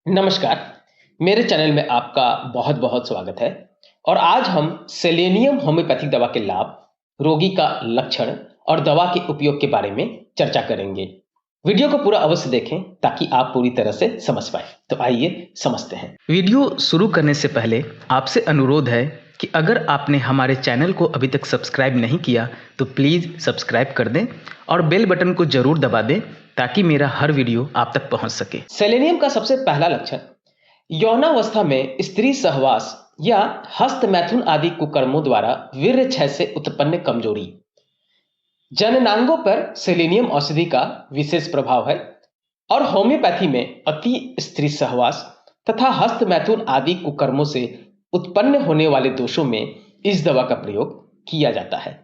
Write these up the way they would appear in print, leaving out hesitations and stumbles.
नमस्कार, मेरे चैनल में आपका बहुत बहुत स्वागत है। और आज हम सेलेनियम होम्योपैथिक दवा के लाभ, रोगी का लक्षण और दवा के उपयोग के बारे में चर्चा करेंगे। वीडियो को पूरा अवश्य देखें ताकि आप पूरी तरह से समझ पाए। तो आइए समझते हैं। वीडियो शुरू करने से पहले आपसे अनुरोध है कि अगर आपने हमारे चैनल को अभी तक सब्सक्राइब नहीं किया तो प्लीज़ सब्सक्राइब कर दें और बेल बटन को जरूर दबा दें ताकि मेरा हर वीडियो आप तक पहुंच सके। सेलेनियम का सबसे पहला लक्षण यौनावस्था में स्त्री सहवास या हस्त मैथुन आदि कुकर्मों द्वारा वीर्य क्षय से उत्पन्न कमजोरी। जननांगों पर सेलेनियम औषधि का विशेष प्रभाव है और होम्योपैथी में अति स्त्री सहवास तथा हस्त मैथुन आदि कुकर्मों से उत्पन्न होने वाले दोषों में इस दवा का प्रयोग किया जाता है।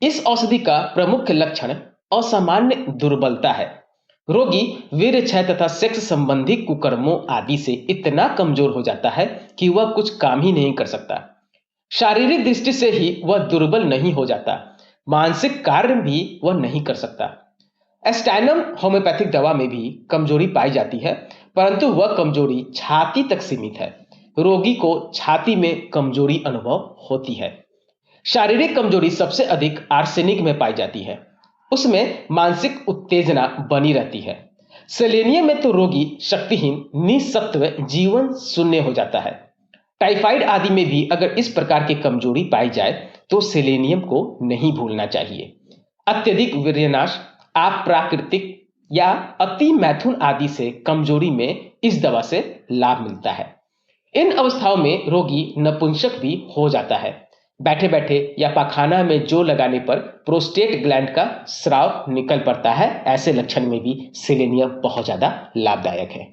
इस औषधि का प्रमुख लक्षण असामान्य दुर्बलता है। रोगी वीर्य क्षय तथा सेक्स संबंधी कुकर्मों आदि से इतना कमजोर हो जाता है कि वह कुछ काम ही नहीं कर सकता। शारीरिक दृष्टि से ही वह दुर्बल नहीं हो जाता, मानसिक कार्य भी वह नहीं कर सकता। एस्टाइनम होम्योपैथिक दवा में भी कमजोरी पाई जाती है, परंतु वह कमजोरी छाती तक सीमित है। रोगी को छाती में कमजोरी अनुभव होती है। शारीरिक कमजोरी सबसे अधिक आर्सेनिक में पाई जाती है, उसमें मानसिक उत्तेजना बनी रहती है। सेलेनियम में तो रोगी शक्तिहीन, निसत्व, जीवन शून्य हो जाता है। टाइफाइड आदि में भी अगर इस प्रकार की कमजोरी पाई जाए तो सेलेनियम को नहीं भूलना चाहिए। अत्यधिक वीर्यनाश, अप्राकृतिक या अति मैथुन आदि से कमजोरी में इस दवा से लाभ मिलता है। इन अवस्थाओं में रोगी नपुंसक भी हो जाता है। बैठे बैठे या पाखाना में जो लगाने पर प्रोस्टेट ग्लैंड का स्राव निकल पड़ता है, ऐसे लक्षण में भी सेलेनियम बहुत ज्यादा लाभदायक है।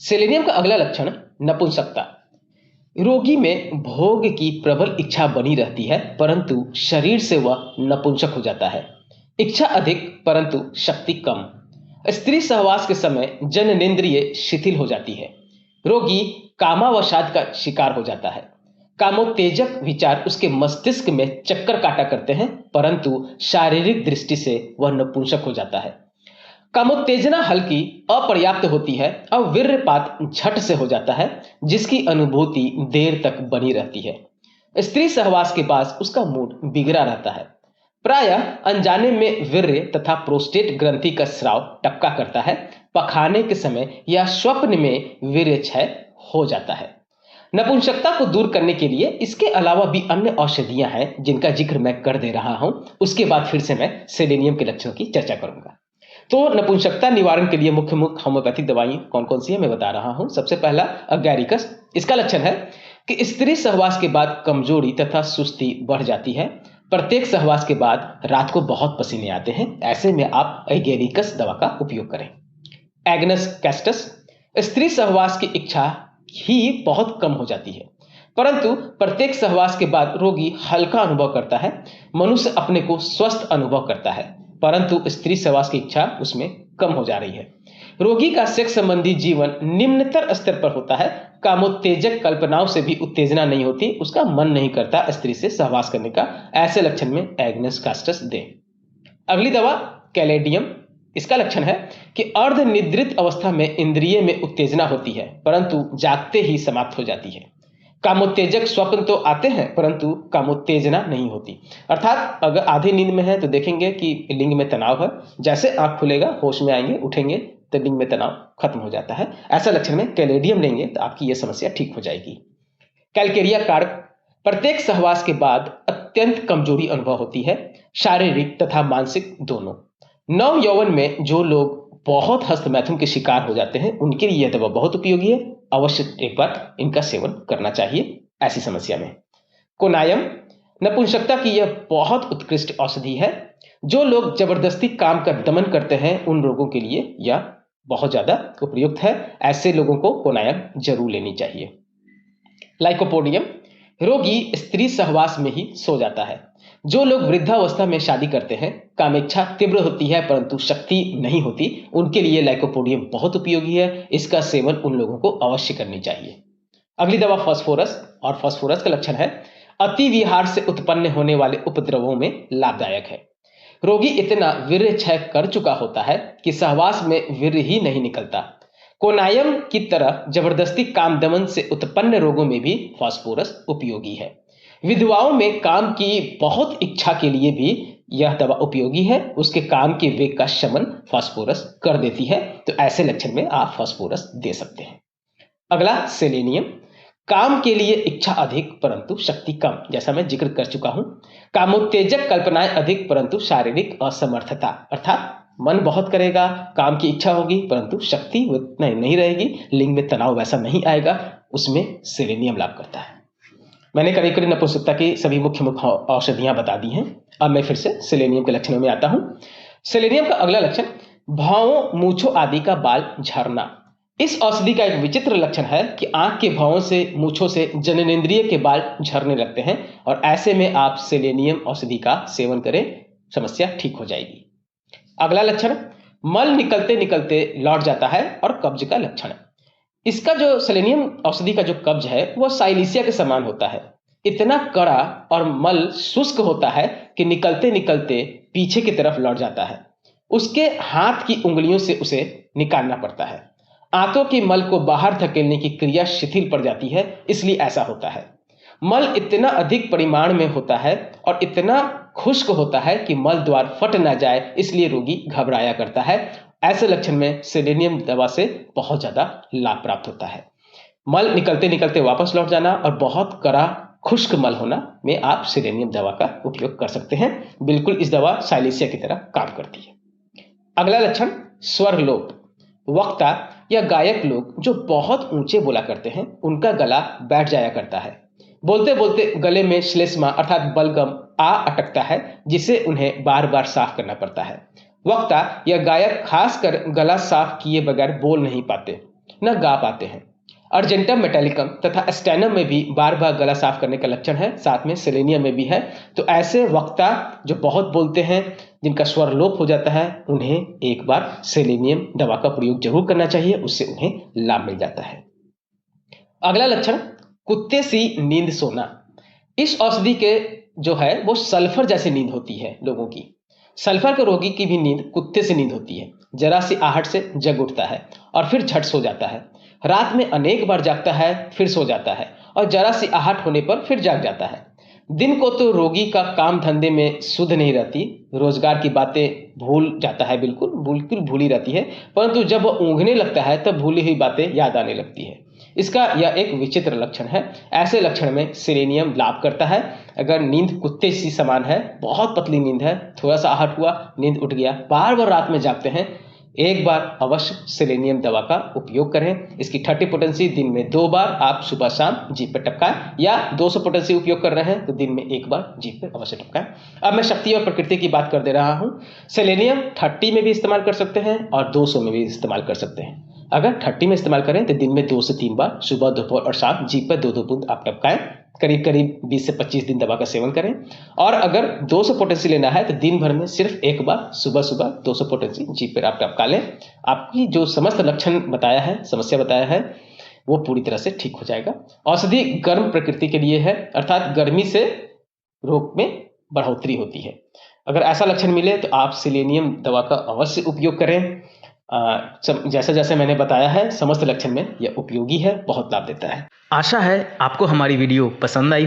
सेलेनियम का अगला लक्षण नपुंसकता। रोगी में भोग की प्रबल इच्छा बनी रहती है, परंतु शरीर से वह नपुंसक हो जाता है। इच्छा अधिक परंतु शक्ति कम। स्त्री सहवास के समय जननेंद्रिय शिथिल हो जाती है। रोगी कामावसाद का शिकार हो जाता है। कामोत्तेजक विचार उसके मस्तिष्क में चक्कर काटा करते हैं, परंतु शारीरिक दृष्टि से वह नपुंसक हो जाता है। कामोत्तेजना हल्की अपर्याप्त होती है और वीर्यपात झट से हो जाता है, जिसकी अनुभूति देर तक बनी रहती है। स्त्री सहवास के बाद उसका मूड बिगड़ा रहता है। प्रायः अनजाने में वीर्य तथा प्रोस्टेट ग्रंथि का स्राव टपका करता है। पखाने के समय या स्वप्न में वीर्य क्षय हो जाता है। नपुंसकता को दूर करने के लिए इसके अलावा भी अन्य औषधियां हैं जिनका जिक्र मैं कर दे रहा हूं। उसके बाद फिर से मैं सेलेनियम के लक्षणों की चर्चा करूंगा। तो नपुंसकता निवारण के लिए मुख्य होम्योपैथिक दवाई कौन कौन सी है मैं बता रहा हूं। सबसे पहला अगैरिकस। इसका लक्षण है कि स्त्री सहवास के बाद कमजोरी तथा सुस्ती बढ़ जाती है। प्रत्येक सहवास के बाद रात को बहुत पसीने आते हैं, ऐसे में आप अगैरिकस दवा का उपयोग करें। Agnus castus. स्त्री सहवास की इच्छा ही बहुत कम हो जाती है, परंतु प्रत्येक सहवास के बाद रोगी हल्का अनुभव करता है। मनुष्य अपने को स्वस्थ अनुभव करता है, परंतु स्त्री सहवास की इच्छा उसमें कम हो जा रही है। रोगी का सेक्स संबंधी जीवन निम्नतर स्तर पर होता है। कामोत्तेजक कल्पनाओं से भी उत्तेजना नहीं होती, उसका मन नहीं करता स्त्री से सहवास करने का। ऐसे लक्षण में एग्नस कास्टस दें। अगली दवा कैलेडियम। इसका लक्षण है कि अर्ध निद्रित अवस्था में इंद्रिय में उत्तेजना होती है, परंतु जागते ही समाप्त हो जाती है। कामोत्तेजक स्वप्न तो आते हैं, परंतु कामोत्तेजना नहीं होती। अर्थात अगर आधी नींद में है तो देखेंगे कि लिंग में तनाव है, जैसे आंख खुलेगा होश में आएंगे, उठेंगे तो लिंग में तनाव खत्म हो जाता है। ऐसा लक्षण में कैलेडियम लेंगे तो आपकी यह समस्या ठीक हो जाएगी। कैलकेरिया कारक। प्रत्येक सहवास के बाद अत्यंत कमजोरी अनुभव होती है, शारीरिक तथा मानसिक दोनों। नव यौवन में जो लोग बहुत हस्त मैथुन के शिकार हो जाते हैं, उनके लिए यह दवा बहुत उपयोगी है। अवश्य एक बार इनका सेवन करना चाहिए ऐसी समस्या में। कोनायम। नपुंसकता की यह बहुत उत्कृष्ट औषधि है। जो लोग जबरदस्ती काम का दमन करते हैं, उन लोगों के लिए यह बहुत ज्यादा उपयुक्त है। ऐसे लोगों को कोनायम जरूर लेनी चाहिए। लाइकोपोडियम। रोगी स्त्री सहवास में ही सो जाता है। जो लोग वृद्धावस्था में शादी करते हैं, कामेच्छा तीव्र होती है परंतु शक्ति नहीं होती, उनके लिए लाइकोपोडियम बहुत उपयोगी है। इसका सेवन उन लोगों को अवश्य करनी चाहिए। अगली दवा फास्फोरस। और फास्फोरस का लक्षण है अति विहार से उत्पन्न होने वाले उपद्रवों में लाभदायक है। रोगी इतना वीर्य क्षय कर चुका होता है कि सहवास में वीर्य ही नहीं निकलता। कोनायम की तरह जबरदस्ती काम दमन से उत्पन्न रोगों में भी फास्फोरस उपयोगी है। विधवाओं में काम की बहुत इच्छा के लिए भी यह दवा उपयोगी है। उसके काम के वेग का शमन फास्फोरस कर देती है, तो ऐसे लक्षण में आप फास्फोरस दे सकते हैं। अगला सेलेनियम। काम के लिए इच्छा अधिक परंतु शक्ति कम, जैसा मैं जिक्र कर चुका हूं। कामोत्तेजक कल्पनाएं अधिक परंतु शारीरिक असमर्थता, अर्थात मन बहुत करेगा, काम की इच्छा होगी परंतु शक्ति उतनी नहीं रहेगी, लिंग में तनाव वैसा नहीं आएगा, उसमें सेलेनियम लाभ करता है। मैंने करीब करीब नपुंसकता की सभी मुख्य मुख्य औषधियां बता दी हैं। अब मैं फिर से सेलेनियम के लक्षणों में आता हूं। सेलेनियम का अगला लक्षण भौं, मूंछों आदि का बाल झड़ना। इस औषधि का एक विचित्र लक्षण है कि आंख के भौं से, मूंछों से जननेंद्रिय के बाल झड़ने लगते हैं, और ऐसे में आप सेलेनियम औषधि का सेवन करें, समस्या ठीक हो जाएगी। अगला लक्षण मल निकलते निकलते लौट जाता है और कब्ज का लक्षण। इसका जो सेलेनियम औषधि का जो कब्ज है वह साइलिसिया के समान होता है। इतना कड़ा और मल शुष्क होता है कि निकलते निकलते पीछे की तरफ लौट जाता है। उसके हाथ की उंगलियों से उसे निकालना पड़ता है। आंतों की मल को बाहर धकेलने की क्रिया शिथिल पड़ जाती है, इसलिए ऐसा होता है। मल इतना अधिक परिमाण में होता है और इतना खुश्क होता है कि मल द्वार फट ना जाए, इसलिए रोगी घबराया करता है। ऐसे लक्षण में सेलेनियम दवा से बहुत ज्यादा लाभ प्राप्त होता है। मल निकलते निकलते वापस लौट जाना और बहुत कड़ा खुश्क मल होना में आप सेलेनियम दवा का उपयोग कर सकते हैं। बिल्कुल इस दवा साइलेसिया की तरह काम करती है। अगला लक्षण स्वर लोप। वक्ता या गायक लोग जो बहुत ऊंचे बोला करते हैं, उनका गला बैठ जाया करता है। बोलते बोलते गले में श्लेष्मा अर्थात बलगम आ अटकता है, जिसे उन्हें बार बार साफ करना पड़ता है। वक्ता या गायक खासकर गला साफ किए बगैर बोल नहीं पाते, न गा पाते हैं। अर्जेंटम मेटालिकम तथा स्टेनम में भी बार बार गला साफ करने का लक्षण है, साथ में सेलेनियम में भी है। तो ऐसे वक्ता जो बहुत बोलते हैं, जिनका स्वर लोप हो जाता है, उन्हें एक बार सेलेनियम दवा का प्रयोग जरूर करना चाहिए, उससे उन्हें लाभ मिल जाता है। अगला लक्षण कुत्ते सी नींद सोना। इस औषधि के जो है वो सल्फर जैसी नींद होती है लोगों की। सल्फर के रोगी की भी नींद कुत्ते से नींद होती है। जरा सी आहट से जग उठता है और फिर झट सो जाता है। रात में अनेक बार जागता है, फिर सो जाता है और जरा सी आहट होने पर फिर जाग जाता है। दिन को तो रोगी का काम धंधे में सुध नहीं रहती, रोजगार की बातें भूल जाता है, बिल्कुल बिल्कुल भूली रहती है, परंतु जब वह ऊँघने लगता है तब भूली हुई बातें याद आने लगती है। इसका यह एक विचित्र लक्षण है। ऐसे लक्षण में सेलेनियम लाभ करता है। अगर नींद कुत्ते सी समान है, बहुत पतली नींद है, थोड़ा सा आहट हुआ, नींद उठ गया, बार बार रात में जागते हैं, एक बार अवश्य सेलेनियम दवा का उपयोग करें। इसकी 30 पोटेंसी दिन में 2 बार आप सुबह शाम जीभ पर टपकाएं, या 200 पोटेंसी उपयोग कर रहे हैं तो दिन में 1 बार जीभ पर अवश्य टपकाएं। अब मैं शक्ति और प्रकृति की बात कर दे रहा हूं। सेलेनियम 30 में भी इस्तेमाल कर सकते हैं और 200 में भी इस्तेमाल कर सकते हैं। अगर 30 में इस्तेमाल करें तो दिन में 2 से 3 बार सुबह, दोपहर और शाम जीभ पर 2-2 बूंद आप टपकाएं। करीब करीब 20 से 25 दिन दवा का सेवन करें। और अगर 200 पोटेंसी लेना है तो दिन भर में सिर्फ 1 बार सुबह सुबह 200 पोटेंसी जीभ पर आप टपका लें। आपकी जो समस्त लक्षण बताया है, समस्या बताया है, वो पूरी तरह से ठीक हो जाएगा। औषधि गर्म प्रकृति के लिए है, अर्थात गर्मी से रोग में बढ़ोतरी होती है। अगर ऐसा लक्षण मिले तो आप सेलेनियम दवा का अवश्य उपयोग करें। जैसे जैसे मैंने बताया है, समस्त लक्षण में यह उपयोगी है, बहुत लाभ देता है। आशा है आपको हमारी वीडियो पसंद आई हो।